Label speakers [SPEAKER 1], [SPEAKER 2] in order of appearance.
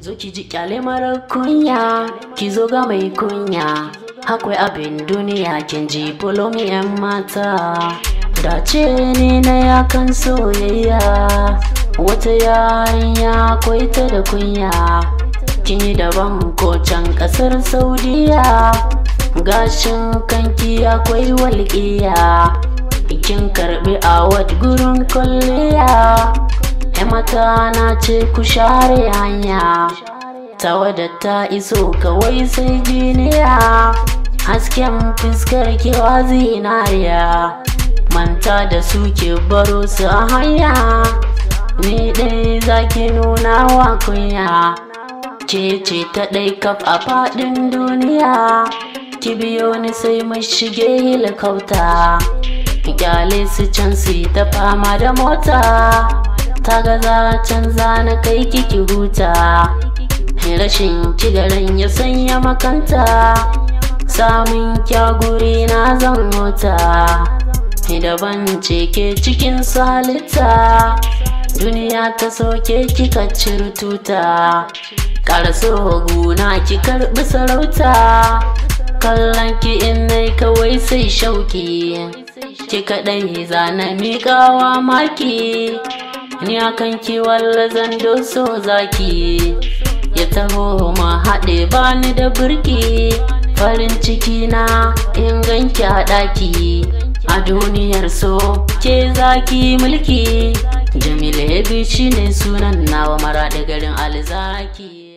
[SPEAKER 1] Zo ki ji kyale mara kunya, ki zo ga mai kunya. Akwai abin duniya kin ji polomi yan mata. Dace ne na yakan soyayya, wata yarinya akwai ta da kunya. Kin yi daban ko can kasar Saudiya, gashin kanki akwai walƙiya. Kin karbi awad gurin kwalliya. Mata na ce ku share hanya, tawada ta iso kawai sai jiniya. Hasken fuskar kewa zinariya, manta da suke baro su a hanya. Ni dai zaki nuna wa kunya, ce ta ɗai kaf a faɗin duniya. Ki biyo ni sai mu shige helikauta, kyale su can su ta fama da mota. Ta gaza canza na kai kiki huta, rashin kigaran ya sanya makanta. Samun kyaguri na zan mota, daban ce ke cikin salita. Duniya ta soke kika ciri tuta, ƙaraso guna ki karɓi sarauta. Kallon ki in nai kawai sai shauki, ki kaɗai zana miƙawa maki. Ni akan ki wallazan doso zaki, ya taho ma haɗe bani da birki. Farin ciki na in ganki a ɗaki, a duniyar so ke zaki mulki. Jamila Yabi shine sunan nawa, mara da garin Alzaki.